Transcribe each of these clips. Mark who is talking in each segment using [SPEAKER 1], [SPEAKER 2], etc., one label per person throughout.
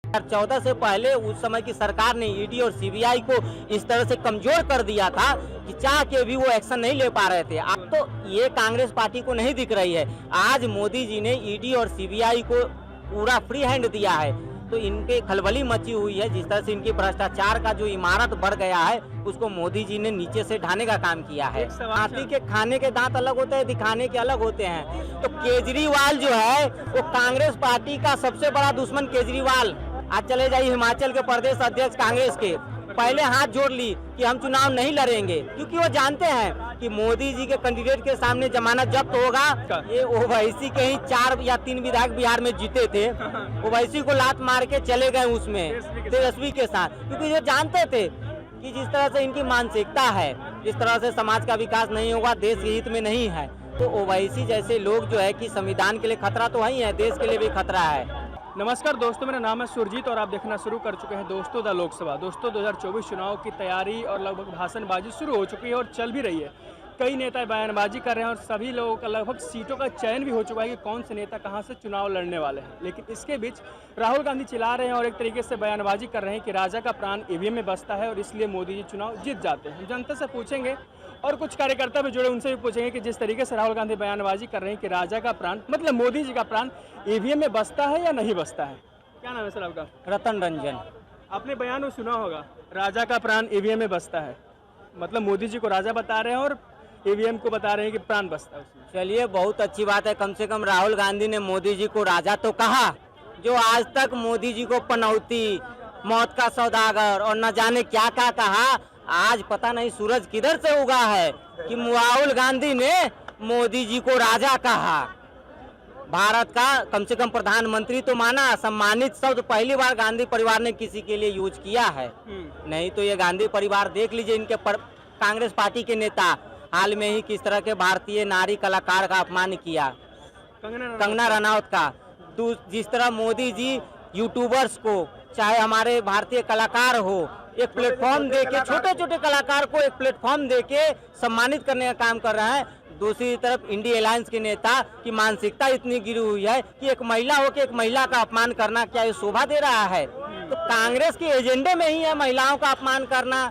[SPEAKER 1] 2014 से पहले उस समय की सरकार ने ईडी और सीबीआई को इस तरह से कमजोर कर दिया था कि चाह के भी वो एक्शन नहीं ले पा रहे थे। अब तो ये कांग्रेस पार्टी को नहीं दिख रही है। आज मोदी जी ने ईडी और सीबीआई को पूरा फ्री हैंड दिया है, तो इनके खलबली मची हुई है। जिस तरह से इनकी भ्रष्टाचार का जो इमारत बढ़ गया है, उसको मोदी जी ने नीचे से ढाने का काम किया है। हाथी के खाने के दांत अलग होते हैं, दिखाने के अलग होते हैं। तो केजरीवाल जो है वो कांग्रेस पार्टी का सबसे बड़ा दुश्मन केजरीवाल। आज चले जाइए हिमाचल के प्रदेश अध्यक्ष कांग्रेस के, पहले हाथ जोड़ ली कि हम चुनाव नहीं लड़ेंगे, क्योंकि वो जानते हैं कि मोदी जी के कैंडिडेट के सामने जमानत जब्त होगा। ये ओवैसी के ही 4 या 3 विधायक बिहार में जीते थे, ओवैसी को लात मार के चले गए उसमें तेजस्वी के साथ, क्योंकि वो जानते थे कि जिस तरह से इनकी मानसिकता है, जिस तरह से समाज का विकास नहीं होगा, देश के हित में नहीं है। तो ओवैसी जैसे लोग जो है कि संविधान के लिए खतरा तो वही है, देश के लिए भी खतरा है।
[SPEAKER 2] नमस्कार दोस्तों, मेरा नाम है सुरजीत और आप देखना शुरू कर चुके हैं दोस्तों द लोकसभा। दोस्तों 2024 चुनाव की तैयारी और लगभग भाषणबाजी शुरू हो चुकी है और चल भी रही है। कई नेता बयानबाजी कर रहे हैं और सभी लोगों का लगभग सीटों का चयन भी हो चुका है कि कौन से नेता कहां से चुनाव लड़ने वाले हैं। लेकिन इसके बीच राहुल गांधी चिल्ला रहे हैं और एक तरीके से बयानबाजी कर रहे हैं कि राजा का प्राण ईवीएम में बसता है और इसलिए मोदी जी चुनाव जीत जाते हैं। हम जनता से पूछेंगे और कुछ कार्यकर्ता भी जुड़े, उनसे भी पूछेंगे कि जिस तरीके से राहुल गांधी बयानबाजी कर रहे हैं कि राजा का प्राण मतलब मोदी जी का प्राण ईवीएम में बसता है या नहीं बसता है। क्या नाम है सर आपका?
[SPEAKER 1] रतन रंजन।
[SPEAKER 2] आपने बयान में सुना होगा, राजा का प्राण ईवीएम में बसता है, मतलब मोदी जी को राजा बता रहे हैं और ईवीएम को बता रहे हैं कि प्राण बसता है उसमें।
[SPEAKER 1] चलिए, बहुत अच्छी बात है। कम से कम राहुल गांधी ने मोदी जी को राजा तो कहा, जो आज तक मोदी जी को पनौती, मौत का सौदागर और न जाने क्या क्या कहा। आज पता नहीं सूरज किधर से उगा है कि राहुल गांधी ने मोदी जी को राजा कहा। भारत का कम से कम प्रधानमंत्री तो माना, सम्मानित शब्द पहली बार गांधी परिवार ने किसी के लिए यूज किया है। नहीं तो ये गांधी परिवार देख लीजिए, इनके कांग्रेस पार्टी के नेता हाल में ही किस तरह के भारतीय नारी कलाकार का अपमान किया, कंगना रनौत का। जिस तरह मोदी जी यूट्यूबर्स को, चाहे हमारे भारतीय कलाकार हो, एक प्लेटफॉर्म देके, छोटे छोटे कलाकार को एक प्लेटफॉर्म देके सम्मानित करने का काम कर रहा है। दूसरी तरफ इंडिया अलायंस के नेता की मानसिकता इतनी गिरी हुई है कि एक महिला हो के एक महिला का अपमान करना, क्या ये शोभा दे रहा है? तो कांग्रेस के एजेंडे में ही है महिलाओं का अपमान करना,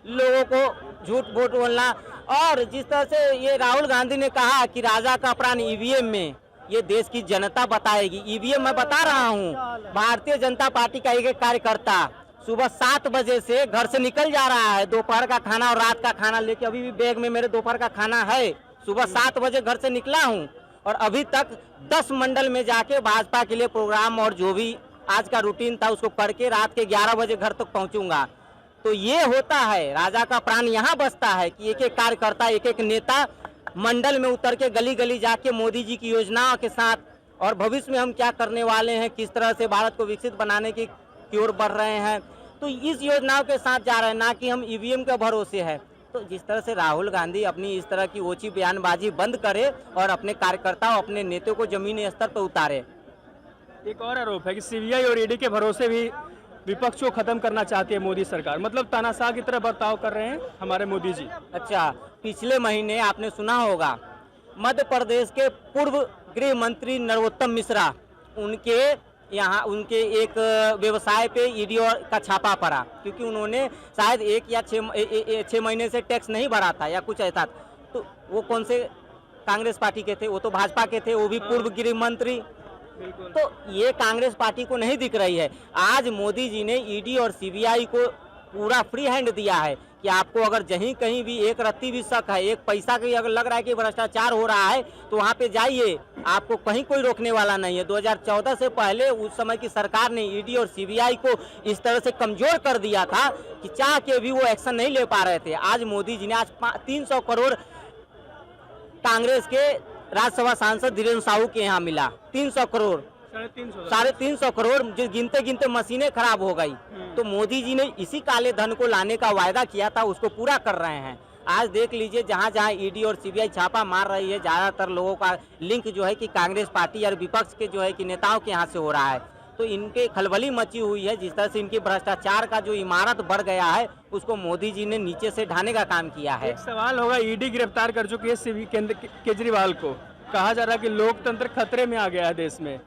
[SPEAKER 1] लोगों को झूठ वोट बोलना। और जिस तरह से ये राहुल गांधी ने कहा कि राजा का प्राण ईवीएम में, ये देश की जनता बताएगी। ईवीएम मैं बता रहा हूँ, भारतीय जनता पार्टी का एक कार्यकर्ता सुबह 7 बजे से घर से निकल जा रहा है, दोपहर का खाना और रात का खाना लेके। अभी भी बैग में मेरे दोपहर का खाना है। सुबह 7 बजे घर से निकला हूँ और अभी तक 10 मंडल में जाके भाजपा के लिए प्रोग्राम और जो भी आज का रूटीन था उसको करके रात के 11 बजे घर तक पहुँचूंगा। तो ये होता है, राजा का प्राण यहाँ बसता है कि एक एक कार्यकर्ता, एक एक नेता मंडल में उतर के गली गली जाके मोदी जी की योजनाओं के साथ और भविष्य में हम क्या करने वाले हैं, किस तरह से भारत को विकसित बनाने की ओर बढ़ रहे हैं, तो इस योजनाओं के साथ जा रहे हैं, ना कि हम ईवीएम के भरोसे है। तो जिस तरह से राहुल गांधी अपनी इस तरह की ओछी बयानबाजी बंद करे और अपने कार्यकर्ताओं, अपने नेताओं को जमीनी स्तर पर उतारे।
[SPEAKER 2] एक और आरोप है कि सीबीआई और ईडी के भरोसे भी विपक्ष को खत्म करना चाहती है मोदी सरकार, मतलब तानाशाह की तरह बर्ताव कर रहे हैं हमारे मोदी जी।
[SPEAKER 1] अच्छा, पिछले महीने आपने सुना होगा, मध्य प्रदेश के पूर्व गृह मंत्री नरोत्तम मिश्रा, उनके यहाँ उनके एक व्यवसाय पे ईडी का छापा पड़ा, क्योंकि उन्होंने शायद 1 या 6 महीने से टैक्स नहीं भरा था या कुछ ऐसा। तो वो कौन से कांग्रेस पार्टी के थे? वो तो भाजपा के थे, वो भी पूर्व गृह मंत्री। तो ये कांग्रेस पार्टी को नहीं दिख रही है। आज मोदी जी ने ईडी और सीबीआई को पूरा फ्री हैंड दिया है कि आपको अगर जहीं कहीं भी एक रत्ती भी शक है, एक पैसा की अगर लग रहा है कि भ्रष्टाचार हो रहा है, तो वहाँ पे जाइए, आपको कहीं कोई रोकने वाला नहीं है। 2014 से पहले उस समय की सरकार ने ईडी और सीबीआई को इस तरह से कमजोर कर दिया था कि चाह के भी वो एक्शन नहीं ले पा रहे थे। आज मोदी जी ने आज 300 करोड़ कांग्रेस के राज्यसभा सांसद धीरेन्द्र साहू के यहाँ मिला। 300 करोड़, 350 करोड़, जो गिनते गिनते मशीनें खराब हो गई। तो मोदी जी ने इसी काले धन को लाने का वायदा किया था, उसको पूरा कर रहे हैं। आज देख लीजिए, जहाँ जहाँ ईडी और सीबीआई छापा मार रही है, ज्यादातर लोगों का लिंक जो है कि कांग्रेस पार्टी और विपक्ष के जो है कि नेताओं के यहाँ से हो रहा है। तो इनके खलबली मची हुई है। जिस तरह से इनकी भ्रष्टाचार का जो इमारत बढ़ गया है, उसको मोदी जी ने नीचे से ढाने का काम किया है।
[SPEAKER 2] एक सवाल होगा, ईडी गिरफ्तार कर चुकी है केजरीवाल को, कहा जा रहा है कि लोकतंत्र खतरे में आ गया है देश में।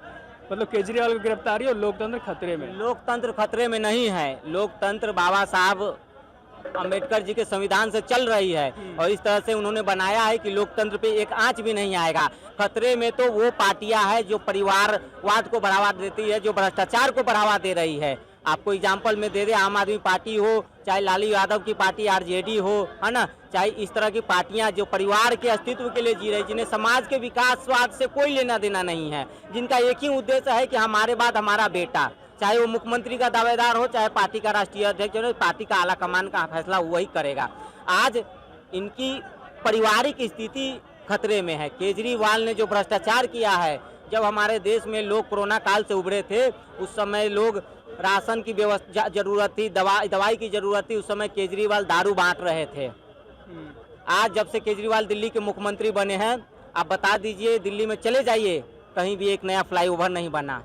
[SPEAKER 2] मतलब केजरीवाल की गिरफ्तारी और लोकतंत्र खतरे में।
[SPEAKER 1] लोकतंत्र खतरे में नहीं है। लोकतंत्र बाबा साहब अंबेडकर जी के संविधान से चल रही है और इस तरह से उन्होंने बनाया है कि लोकतंत्र पे एक आंच भी नहीं आएगा। खतरे में तो वो पार्टियां हैं जो परिवारवाद को बढ़ावा देती है, जो भ्रष्टाचार को बढ़ावा दे रही है। आपको एग्जाम्पल में दे दे, आम आदमी पार्टी हो, चाहे लालू यादव की पार्टी आरजेडी हो, है ना, चाहे इस तरह की पार्टियां जो परिवार के अस्तित्व के लिए जी रही, जिन्हें समाज के विकासवाद से कोई लेना देना नहीं है, जिनका एक ही उद्देश्य है कि हमारे बाद हमारा बेटा, चाहे वो मुख्यमंत्री का दावेदार हो, चाहे पार्टी का राष्ट्रीय अध्यक्ष हो, पार्टी का आला कमान का फैसला वही करेगा। आज इनकी पारिवारिक स्थिति खतरे में है। केजरीवाल ने जो भ्रष्टाचार किया है, जब हमारे देश में लोग कोरोना काल से उभरे थे, उस समय लोग राशन की व्यवस्था जरूरत थी, दवाई की जरूरत थी, उस समय केजरीवाल दारू बांट रहे थे। आज जब से केजरीवाल दिल्ली के मुख्यमंत्री बने हैं, आप बता दीजिए, दिल्ली में चले जाइए, कहीं भी एक नया फ्लाईओवर नहीं बना,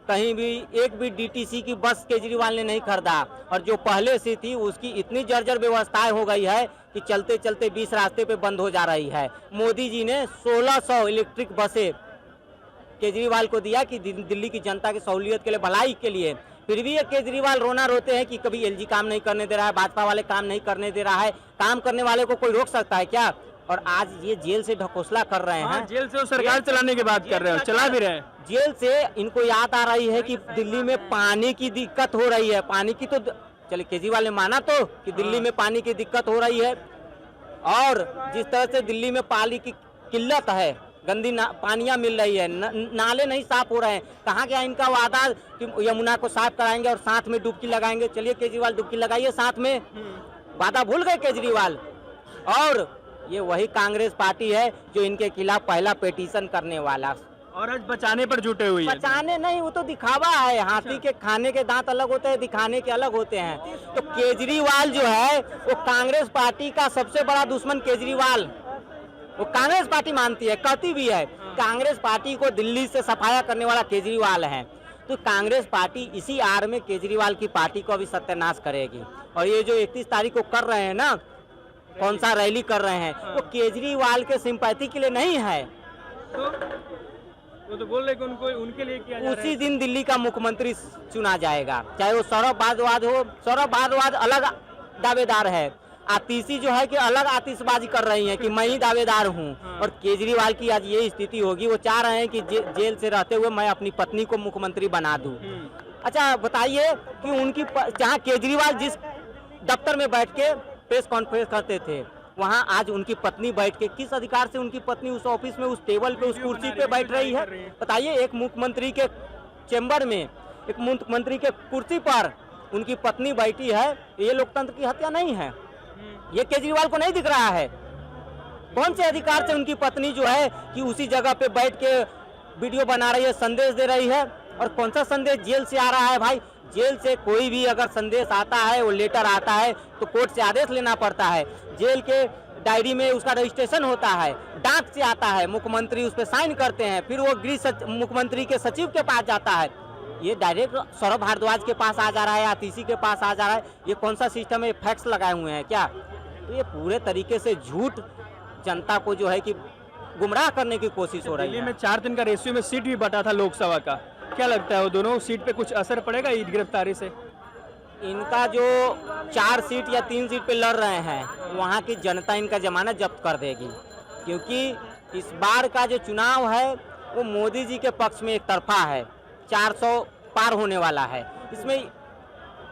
[SPEAKER 1] कहीं भी एक भी डीटीसी की बस केजरीवाल ने नहीं खरीदा, और जो पहले से थी उसकी इतनी जर्जर व्यवस्थाएं हो गई है कि चलते चलते 20 रास्ते पे बंद हो जा रही है। मोदी जी ने 1600 इलेक्ट्रिक बसें केजरीवाल को दिया कि दिल्ली की जनता की सहूलियत के लिए, भलाई के लिए, फिर भी ये केजरीवाल रोना रोते हैं कि कभी एलजी काम नहीं करने दे रहा है, भाजपा वाले काम नहीं करने दे रहा है। काम करने वाले को कोई रोक सकता है क्या? और आज ये जेल से ढकोसला कर रहे हैं।
[SPEAKER 2] जेल से वो सरकार चलाने की बात कर रहे हैं, चला भी रहे हैं।
[SPEAKER 1] जेल से इनको याद आ रही है कि दिल्ली में पानी की दिक्कत हो रही है। पानी की तो चलिए केजरीवाल ने माना तो कि दिल्ली में पानी की दिक्कत हो रही है, और जिस तरह से दिल्ली में पानी की किल्लत है, गंदी पानियां मिल रही है, नाले नहीं साफ हो रहे हैं। कहाँ गया इनका वादा कि यमुना को साफ कराएंगे और साथ में डुबकी लगाएंगे? चलिए केजरीवाल डुबकी लगाइए साथ में, वादा भूल गए केजरीवाल। और ये वही कांग्रेस पार्टी है जो इनके खिलाफ पहला पिटीशन करने वाला,
[SPEAKER 2] और आज बचाने पर जुटे हुए हैं।
[SPEAKER 1] बचाने नहीं, वो तो दिखावा है। हाथी के खाने के दांत अलग होते हैं, दिखाने के अलग होते हैं। तो केजरीवाल जो है वो कांग्रेस पार्टी का सबसे बड़ा दुश्मन केजरीवाल, वो कांग्रेस पार्टी मानती है, कहती भी है। कांग्रेस पार्टी को दिल्ली से सफाया करने वाला केजरीवाल है। तो कांग्रेस पार्टी इसी आड़ में केजरीवाल की पार्टी को अभी सत्यानाश करेगी। और ये जो 31 तारीख को कर रहे हैं ना, कौन सा रैली कर रहे हैं, वो केजरीवाल के सिंपैथी के लिए नहीं है।
[SPEAKER 2] वो तो बोल रहे कि उनको उनके लिए किया जा रहा है।
[SPEAKER 1] उसी दिन दिल्ली का मुख्यमंत्री चुना जाएगा, चाहे वो सौरभ भारद्वाज हो। सौरभ भारद्वाज अलग दावेदार है, आतिशी जो है कि अलग आतिशबाजी कर रही है कि मैं ही दावेदार हूँ। और केजरीवाल की आज ये स्थिति होगी, वो चाह रहे हैं कि जेल से रहते हुए मैं अपनी पत्नी को मुख्यमंत्री बना दूं। अच्छा बताइए कि उनकी जहाँ केजरीवाल जिस दफ्तर में बैठ के प्रेस कॉन्फ्रेंस करते थे, वहाँ आज उनकी पत्नी बैठ के, किस अधिकार से उनकी पत्नी उस ऑफिस में, उस टेबल पे, उस कुर्सी पे बैठ रही है? बताइए, एक मुख्यमंत्री के चेम्बर में, एक मुख्यमंत्री के कुर्सी पर उनकी पत्नी बैठी है। ये लोकतंत्र की हत्या नहीं है? ये केजरीवाल को नहीं दिख रहा है? कौन से अधिकार से उनकी पत्नी जो है कि उसी जगह पे बैठ के वीडियो बना रही है, संदेश दे रही है? और कौन सा संदेश जेल से आ रहा है? भाई, जेल से कोई भी अगर संदेश आता है, वो लेटर आता है, तो कोर्ट से आदेश लेना पड़ता है। जेल के डायरी में उसका रजिस्ट्रेशन होता है, डाक से आता है, मुख्यमंत्री उस पर साइन करते हैं, फिर वो मुख्यमंत्री के सचिव के पास जाता है। ये डायरेक्ट सौरभ भारद्वाज के पास आ जा रहा है, आतिशी के पास आ जा रहा है। ये कौन सा सिस्टम है? फैक्स लगाए हुए हैं क्या? तो ये पूरे तरीके से झूठ जनता को जो है कि गुमराह करने की कोशिश हो रही है।
[SPEAKER 2] दिल्ली में 4-3 का रेशियो में सीट भी बटा था लोकसभा का, क्या लगता है वो दोनों सीट पे कुछ असर पड़ेगा ईद गिरफ्तारी से?
[SPEAKER 1] इनका जो 4 सीट या 3 सीट पे लड़ रहे हैं, वहाँ की जनता इनका जमानत जब्त कर देगी, क्योंकि इस बार का जो चुनाव है वो मोदी जी के पक्ष में एक तरफा है। 400 पार होने वाला है। इसमें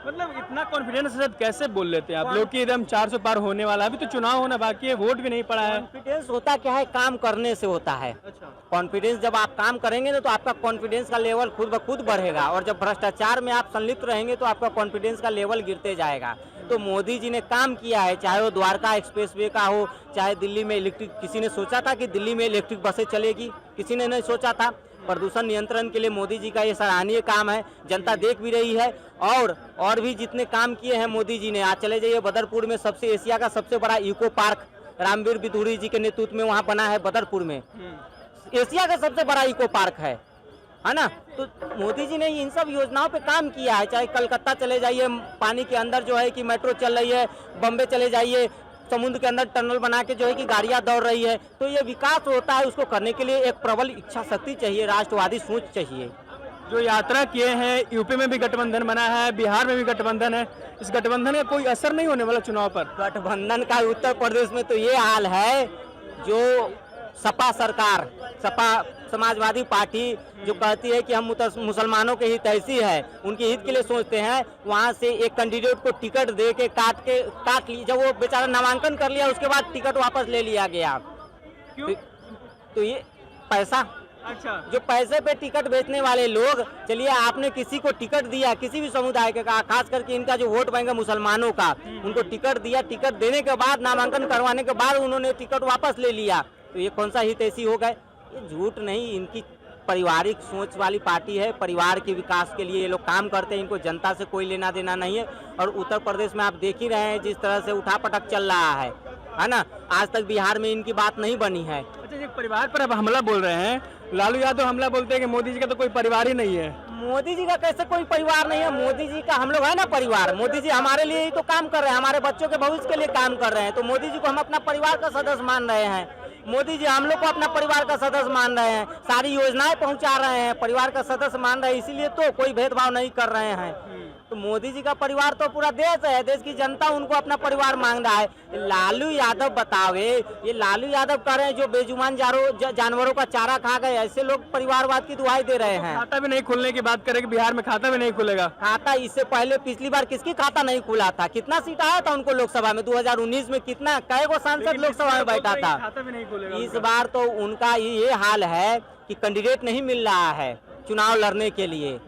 [SPEAKER 2] मतलब इतना कॉन्फिडेंस से कैसे बोल लेते हैं आप लोग कि एकदम 400 पार होने वाला है? अभी तो चुनाव होना बाकी है, वोट भी नहीं पड़ा है।
[SPEAKER 1] कॉन्फिडेंस होता क्या है? काम करने से होता है।
[SPEAKER 2] अच्छा।
[SPEAKER 1] कॉन्फिडेंस जब आप काम करेंगे ना, तो आपका कॉन्फिडेंस का लेवल खुद ब खुद बढ़ेगा, और जब भ्रष्टाचार में आप संलिप्त रहेंगे तो आपका कॉन्फिडेंस का लेवल गिरते जाएगा। तो मोदी जी ने काम किया है, चाहे वो द्वारका एक्सप्रेसवे का हो, चाहे दिल्ली में इलेक्ट्रिक, किसी ने सोचा था कि दिल्ली में इलेक्ट्रिक बसें चलेगी? किसी ने नहीं सोचा था। प्रदूषण नियंत्रण के लिए मोदी जी का ये सराहनीय काम है, जनता देख भी रही है। और भी जितने काम किए हैं मोदी जी ने, आज चले जाइए बदरपुर में, सबसे एशिया का सबसे बड़ा इको पार्क रामवीर बिधूरी जी के नेतृत्व में वहाँ बना है बदरपुर में, एशिया का सबसे बड़ा इको पार्क है ना। तो मोदी जी ने इन सब योजनाओं पे काम किया है। चाहे कलकत्ता चले जाइए, पानी के अंदर जो है कि मेट्रो चल रही है, बम्बे चले जाइए, समुद्र के अंदर टनल बना के जो है कि गाड़ियां दौड़ रही है। तो ये विकास होता है, उसको करने के लिए एक प्रबल इच्छा शक्ति चाहिए, राष्ट्रवादी सोच चाहिए।
[SPEAKER 2] जो यात्रा किए हैं, यूपी में भी गठबंधन बना है, बिहार में भी गठबंधन है, इस गठबंधन का कोई असर नहीं होने वाला चुनाव पर?
[SPEAKER 1] गठबंधन का उत्तर प्रदेश में तो ये हाल है, जो सपा सरकार, सपा समाजवादी पार्टी जो कहती है कि हम मुसलमानों के हित ऐसी है, उनके हित के लिए सोचते हैं, वहाँ से एक कैंडिडेट को टिकट दे के काट ली, जब वो बेचारा नामांकन कर लिया उसके बाद टिकट वापस ले लिया गया।
[SPEAKER 2] क्यों?
[SPEAKER 1] तो ये पैसा,
[SPEAKER 2] अच्छा,
[SPEAKER 1] जो पैसे पे टिकट बेचने वाले लोग, चलिए आपने किसी को टिकट दिया, किसी भी समुदाय का, खास करके इनका जो वोट बैंक है मुसलमानों का, उनको टिकट दिया, टिकट देने के बाद नामांकन करवाने के बाद उन्होंने टिकट वापस ले लिया, तो ये कौन सा हित ऐसी हो गए? ये झूठ नहीं, इनकी पारिवारिक सोच वाली पार्टी है, परिवार के विकास के लिए ये लोग काम करते हैं, इनको जनता से कोई लेना देना नहीं है। और उत्तर प्रदेश में आप देख ही रहे हैं जिस तरह से उठापटक चल रहा है ना, आज तक बिहार में इनकी बात नहीं बनी है।
[SPEAKER 2] अच्छा, ये परिवार पर अब हमला बोल रहे हैं, लालू यादव हमला बोलते हैं कि मोदी जी का तो कोई परिवार ही नहीं है।
[SPEAKER 1] मोदी जी का कैसे कोई परिवार नहीं है? मोदी जी का हम लोग है ना परिवार, मोदी जी हमारे लिए ही तो काम कर रहे हैं, हमारे बच्चों के भविष्य के लिए काम कर रहे हैं, तो मोदी जी को हम अपना परिवार का सदस्य मान रहे हैं, मोदी जी हम लोग को अपना परिवार का सदस्य मान रहे हैं, सारी योजनाएं पहुंचा रहे हैं, परिवार का सदस्य मान रहे हैं, इसीलिए तो कोई भेदभाव नहीं कर रहे हैं। तो मोदी जी का परिवार तो पूरा देश है, देश की जनता उनको अपना परिवार मांग रहा है। लालू यादव बतावे, ये लालू यादव कह रहे हैं जो बेजुबान जानवरों का चारा खा गए, ऐसे लोग परिवारवाद की दुहाई दे रहे हैं।
[SPEAKER 2] खाता भी नहीं खुलने की बात करें कि बिहार में खाता भी नहीं खुलेगा।
[SPEAKER 1] खाता इससे पहले पिछली बार किसकी खाता नहीं खुला था? कितना सीट आया था उनको लोकसभा में? 2019 में कितना, कई गो सांसद लोकसभा में बैठा था?
[SPEAKER 2] खाता भी नहीं खुलेगा।
[SPEAKER 1] इस बार तो उनका ये हाल है कि कैंडिडेट नहीं मिल रहा है चुनाव लड़ने के लिए,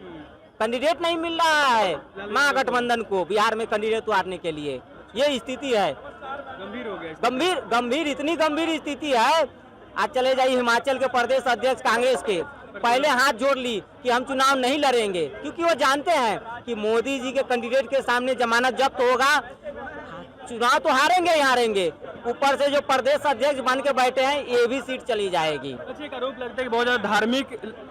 [SPEAKER 1] कैंडिडेट नहीं मिल रहा है महागठबंधन को बिहार में कैंडिडेट उतारने के लिए। ये स्थिति है,
[SPEAKER 2] गंभीर हो गया,
[SPEAKER 1] गंभीर इतनी गंभीर स्थिति है। आज चले जाइए हिमाचल के प्रदेश अध्यक्ष कांग्रेस के, पहले हाथ जोड़ ली कि हम चुनाव नहीं लड़ेंगे, क्योंकि वो जानते हैं कि मोदी जी के कैंडिडेट के सामने जमानत जब्त होगा, चुनाव तो हारेंगे ही हारेंगे, ऊपर से जो प्रदेश अध्यक्ष बन के बैठे हैं ये भी सीट चली जाएगी।
[SPEAKER 2] अच्छा, एक आरोप लगता है कि बहुत ज्यादा धार्मिक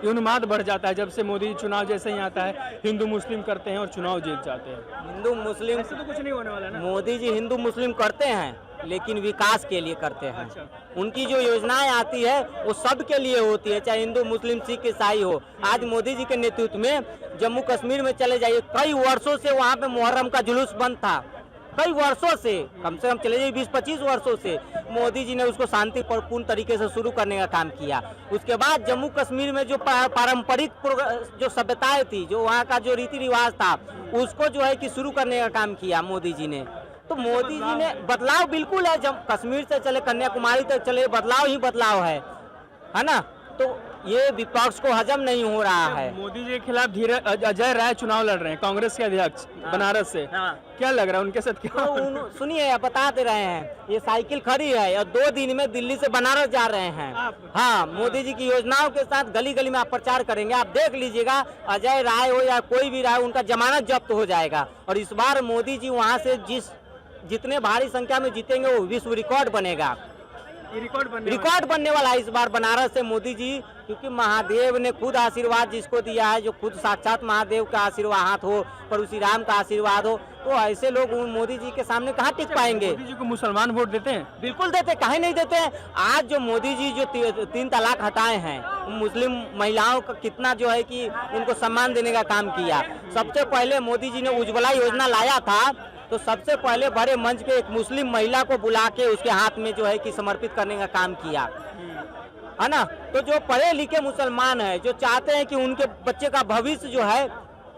[SPEAKER 2] उन्माद बढ़ जाता है जब से मोदी चुनाव जैसे ही आता है, हिंदू मुस्लिम करते हैं और चुनाव जीत जाते हैं।
[SPEAKER 1] हिंदू मुस्लिम
[SPEAKER 2] ऐसे तो कुछ नहीं होने वाला ना।
[SPEAKER 1] मोदी जी हिंदू मुस्लिम करते हैं लेकिन विकास के लिए करते हैं।
[SPEAKER 2] अच्छा।
[SPEAKER 1] उनकी जो योजनाएं आती है वो सब के लिए होती है, चाहे हिंदू मुस्लिम सिख ईसाई हो। आज मोदी जी के नेतृत्व में जम्मू कश्मीर में चले जाइए, कई वर्षों से वहाँ पे मुहर्रम का जुलूस बंद था, कई वर्षों से, कम से कम चले जाइए 20-25 वर्षों से मोदी जी ने उसको शांतिपूर्ण तरीके से शुरू करने का काम किया। उसके बाद जम्मू कश्मीर में जो पारंपरिक जो सभ्यताएं थी, जो वहाँ का जो रीति रिवाज था, उसको जो है कि शुरू करने का काम किया मोदी जी ने। तो मोदी जी ने बदलाव बिल्कुल है, जब कश्मीर से चले कन्याकुमारी तक चले, बदलाव ही बदलाव है ना। तो ये विपक्ष को हजम नहीं हो रहा है।
[SPEAKER 2] मोदी जी के खिलाफ अजय राय चुनाव लड़ रहे हैं, कांग्रेस के अध्यक्ष बनारस से। क्या लग रहा है उनके साथ? क्या
[SPEAKER 1] तो सुनिए, बता दे रहे हैं, ये साइकिल खड़ी है और 2 दिन में दिल्ली से बनारस जा रहे हैं। हाँ, मोदी जी की योजनाओं के साथ गली गली में आप प्रचार करेंगे, आप देख लीजिएगा, अजय राय हो या कोई भी राय, उनका जमानत जब्त हो जाएगा। और इस बार मोदी जी वहाँ से जितने भारी संख्या में जीतेंगे वो विश्व रिकॉर्ड बनेगा, रिकॉर्ड बनने वाला है इस बार बनारस से मोदी जी, क्योंकि महादेव ने खुद आशीर्वाद जिसको दिया है, जो खुद साक्षात महादेव का आशीर्वाद हो, परशुराम राम का आशीर्वाद हो, तो ऐसे लोग मोदी जी के सामने कहाँ टिक पाएंगे?
[SPEAKER 2] मोदी जी को मुसलमान वोट देते हैं?
[SPEAKER 1] बिल्कुल देते, काहे नहीं देते हैं। आज जो मोदी जी जो 3 तलाक हटाए हैं, मुस्लिम महिलाओं का कितना जो है कि उनको सम्मान देने का काम किया। सबसे पहले मोदी जी ने उज्ज्वला योजना लाया था, तो सबसे पहले बड़े मंच पे एक मुस्लिम महिला को बुला के उसके हाथ में जो है कि समर्पित करने का काम किया, है ना। तो जो पढ़े लिखे मुसलमान हैं, जो चाहते हैं कि उनके बच्चे का भविष्य जो है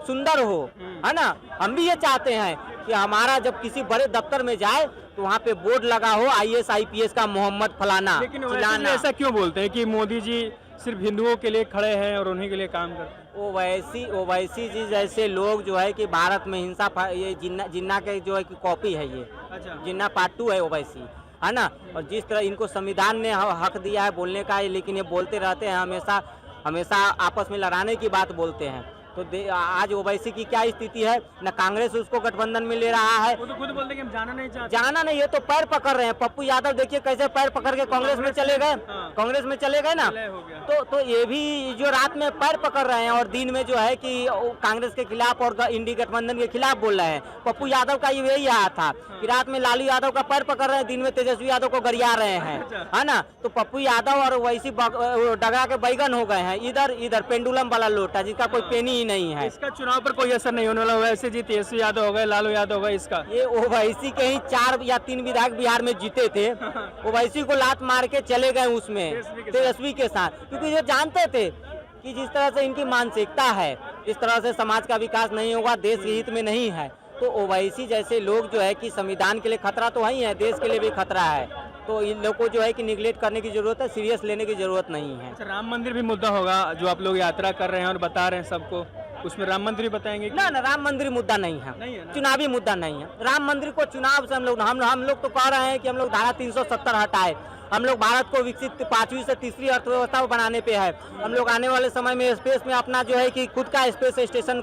[SPEAKER 1] सुंदर हो, है ना, हम भी ये चाहते हैं कि हमारा जब किसी बड़े दफ्तर में जाए तो वहाँ पे बोर्ड लगा हो IAS IPS का मोहम्मद फलाना।
[SPEAKER 2] लेकिन ऐसा क्यों बोलते हैं कि मोदी जी सिर्फ हिंदुओं के लिए खड़े हैं और उन्हीं के लिए काम करते हैं?
[SPEAKER 1] ओवैसी जी जैसे लोग जो है कि भारत में हिंसा, ये जिन्ना के जो है कि कॉपी है ये।
[SPEAKER 2] अच्छा।
[SPEAKER 1] जिन्ना पार्ट 2 है ओवैसी, है ना। और जिस तरह इनको संविधान ने हक दिया है बोलने का, लेकिन ये बोलते रहते हैं, हमेशा आपस में लड़ाने की बात बोलते हैं। तो आज ओवैसी की क्या स्थिति है, न कांग्रेस उसको गठबंधन में ले रहा है।
[SPEAKER 2] वो तो खुद बोलते हैं कि हम जाना नहीं चाहते।
[SPEAKER 1] जाना नहीं, ये तो पैर पकड़ रहे हैं। पप्पू यादव देखिए कैसे पैर पकड़ के कांग्रेस में चले गए,
[SPEAKER 2] हाँ।
[SPEAKER 1] कांग्रेस में चले गए ना।
[SPEAKER 2] विलय हो गया।
[SPEAKER 1] तो ये भी जो रात में पैर पकड़ रहे हैं और दिन में जो है कि कांग्रेस के खिलाफ और इंडी गठबंधन के खिलाफ बोल रहे हैं। पप्पू यादव का ये यही हाथ था कि रात में लालू यादव का पैर पकड़ रहे हैं, दिन में तेजस्वी यादव को गरिया रहे हैं, है ना। तो पप्पू यादव और वैसी डगा के बैगन हो गए हैं, इधर इधर पेंडुलम वाला लोटा जिसका कोई पेनी ही नहीं है।
[SPEAKER 2] इसका चुनाव पर कोई असर नहीं होने वाला। वैसे जी तेजस्वी यादव हो गए, लालू यादव हो गए, इसका
[SPEAKER 1] ये ओवैसी के ही 4 या 3 विधायक बिहार में जीते थे, ओवैसी को लात मार के चले गए उसमें तेजस्वी के साथ, क्योंकि ये जानते थे कि जिस तरह से इनकी मानसिकता है इस तरह से समाज का विकास नहीं होगा, देश के हित में नहीं है। तो ओवैसी जैसे लोग जो है कि संविधान के लिए खतरा तो ही है, देश के लिए भी खतरा है। तो इन लोगों को जो है कि निगलेक्ट करने की जरूरत है, सीरियस लेने की जरूरत नहीं है।
[SPEAKER 2] अच्छा, राम मंदिर भी मुद्दा होगा जो आप लोग यात्रा कर रहे हैं और बता रहे हैं सबको, उसमें राम मंदिर भी बताएंगे?
[SPEAKER 1] ना ना, राम मंदिर मुद्दा नहीं है,
[SPEAKER 2] नहीं है ना?
[SPEAKER 1] चुनावी मुद्दा नहीं है। राम मंदिर को चुनाव से हम लोग तो कह रहे हैं कि हम लोग धारा 370 हटाए। हम लोग भारत को विकसित 5वीं से तीसरी अर्थव्यवस्था बनाने पे है। हम लोग आने वाले समय में स्पेस में अपना जो है कि खुद का स्पेस स्टेशन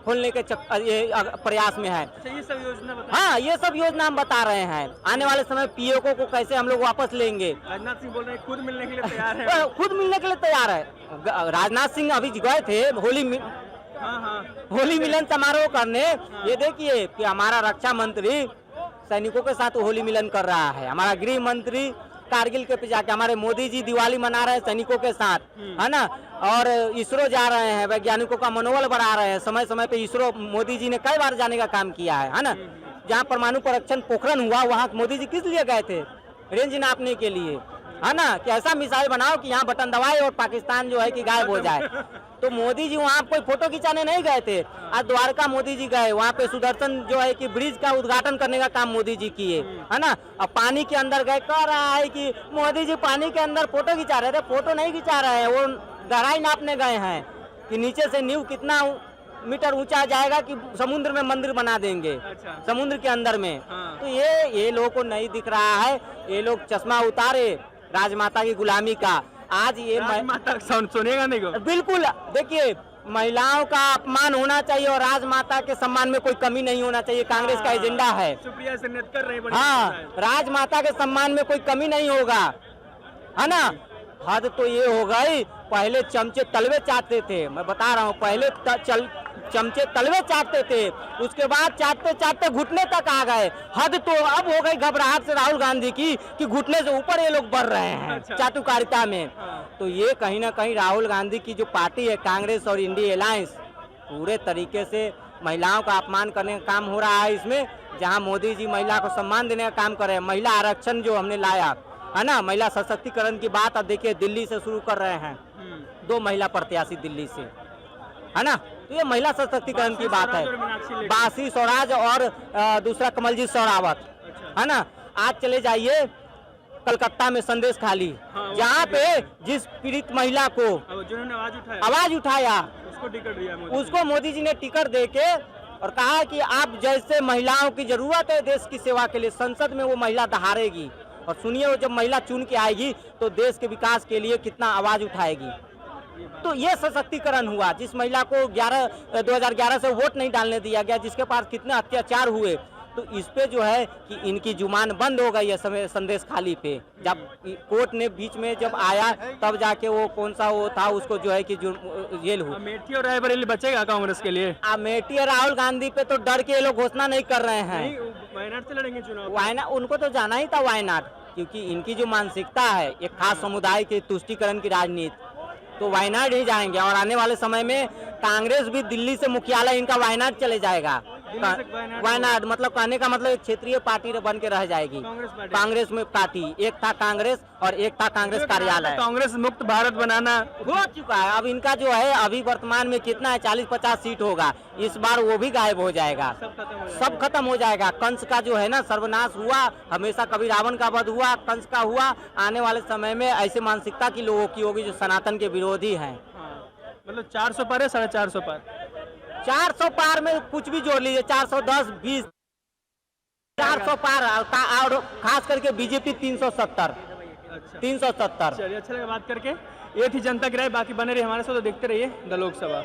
[SPEAKER 1] खोलने के प्रयास में है।
[SPEAKER 2] अच्छा, ये सब योजना बताएं।
[SPEAKER 1] हाँ, ये सब योजना हम बता रहे हैं। आने वाले समय पीओको को कैसे हम लोग वापस लेंगे।
[SPEAKER 2] राजनाथ सिंह बोल रहे हैं खुद मिलने के लिए तैयार है।
[SPEAKER 1] खुद मिलने के लिए तैयार है। राजनाथ सिंह अभी गए थे होली मिलन समारोह करने। ये देखिए कि हमारा रक्षा मंत्री सैनिकों के साथ होली मिलन कर रहा है, हमारा गृह मंत्री कारगिल के पे जाके, हमारे मोदी जी दिवाली मना रहे हैं सैनिकों के साथ, है ना। और इसरो जा रहे हैं, वैज्ञानिकों का मनोबल बढ़ा रहे हैं। समय समय पे इसरो मोदी जी ने कई बार जाने का काम किया है ना। जहाँ परमाणु परीक्षण पोखरण हुआ वहाँ मोदी जी किस लिए गए थे? रेंज नापने के लिए, है ना, कि ऐसा मिसाइल बनाओ कि यहाँ बटन दबाए और पाकिस्तान जो है कि गायब हो जाए। तो मोदी जी वहाँ कोई फोटो खिंचाने नहीं गए थे। आज द्वारका मोदी जी गए, वहाँ पे सुदर्शन जो है कि ब्रिज का उद्घाटन करने का काम मोदी जी किए, है ना। अब पानी के अंदर गए, कह रहा है कि मोदी जी पानी के अंदर फोटो खिंचा रहे थे। फोटो नहीं खिंचा रहे हैं, वो गहराई नापने गए हैं कि नीचे से नींव कितना मीटर ऊंचा जाएगा कि समुद्र में मंदिर बना देंगे। अच्छा। समुद्र के अंदर में। हाँ। तो ये लोगों को नहीं दिख रहा है। ये लोग चश्मा उतारे राजमाता की गुलामी का। आज ये
[SPEAKER 2] राजमाता सुनेगा नहीं को?
[SPEAKER 1] बिल्कुल, देखिए महिलाओं का अपमान होना चाहिए और राजमाता के सम्मान में कोई कमी नहीं होना चाहिए, कांग्रेस का एजेंडा है।
[SPEAKER 2] सुप्रिया से नेत कर रही है।
[SPEAKER 1] हाँ, राजमाता के सम्मान में कोई कमी नहीं होगा, है ना। हद तो ये हो गई, पहले चमचे तलवे चाटते थे, मैं बता रहा हूँ, पहले चमचे तलवे चाटते थे, उसके बाद चाटते चाटते घुटने तक आ गए। हद तो अब हो गई घबराहट से राहुल गांधी की कि घुटने से ऊपर ये लोग बढ़ रहे हैं। अच्छा। चाटुकारिता में। तो ये कहीं ना कहीं राहुल गांधी की जो पार्टी है कांग्रेस और इंडी अलायंस, पूरे तरीके से महिलाओं का अपमान करने का काम हो रहा है इसमें। जहां मोदी जी महिला को सम्मान देने का काम कर रहे हैं, महिला आरक्षण जो हमने लाया है ना, महिला सशक्तिकरण की बात अब देखिए दिल्ली से शुरू कर रहे हैं, 2 महिला प्रत्याशी दिल्ली से, है ना। तो ये महिला सशक्तिकरण की बात है। बासी स्वराज और दूसरा कमलजीत शेरावत, है ना। आज चले जाइए कलकत्ता में संदेश खाली, जहाँ पे जिस पीड़ित महिला को
[SPEAKER 2] जिन्होंने
[SPEAKER 1] आवाज उठाया
[SPEAKER 2] उसको टिकट दिया,
[SPEAKER 1] उसको मोदी जी ने टिकट देके और कहा कि आप जैसे महिलाओं की जरूरत है देश की सेवा के लिए, संसद में वो महिला दहाड़ेगी। और सुनिए, वो जब महिला चुन के आएगी तो देश के विकास के लिए कितना आवाज उठाएगी। तो ये सशक्तिकरण हुआ। जिस महिला को 2011 से वोट नहीं डालने दिया गया, जिसके पास कितने अत्याचार हुए, तो इस पे जो है कि इनकी जुबान बंद हो गई है समय संदेश खाली पे। जब कोर्ट ने बीच में जब आया तब जाके वो कौन सा वो था उसको जो है कि जेल हुआ।
[SPEAKER 2] अमेठी और रायबरेली बचेगा कांग्रेस के लिए?
[SPEAKER 1] अमेठी और राहुल गांधी पे तो डर के ये लोग घोषणा नहीं कर रहे हैं।
[SPEAKER 2] वायनाड से लड़ेंगे चुनाव?
[SPEAKER 1] वायनाड उनको तो जाना ही था, वायनाड, क्योंकि इनकी जो मानसिकता है एक खास समुदाय के तुष्टीकरण की राजनीति, तो वायनाड ही जाएंगे। और आने वाले समय में कांग्रेस भी दिल्ली से मुख्यालय इनका वायनाड चले जाएगा। वायनाड मतलब कहने का मतलब एक क्षेत्रीय पार्टी बन के रह जाएगी। कांग्रेस में पार्टी एक था कांग्रेस और एक था कांग्रेस कार्यालय।
[SPEAKER 2] कांग्रेस मुक्त भारत बनाना
[SPEAKER 1] हो चुका है। अब इनका जो है अभी वर्तमान में कितना है, 40-50 सीट होगा, इस बार वो भी गायब हो जाएगा, सब खत्म हो जाएगा। कंस का जो है ना सर्वनाश हुआ, हमेशा कभी रावण का वध हुआ, कंस का हुआ। आने वाले समय में ऐसी मानसिकता की लोगों की होगी जो सनातन के विरोधी हैं।
[SPEAKER 2] मतलब 400 पार है, 450 पार?
[SPEAKER 1] 400 पार में कुछ भी जोड़ लीजिए, 410, 20, 400 पार। और खास करके बीजेपी 370। अच्छा। 370।
[SPEAKER 2] चलिए, अच्छा लगा बात करके। ये थी जनता की राय। बाकी बने रहिए हमारे साथ, तो देखते रहिए द लोकसभा।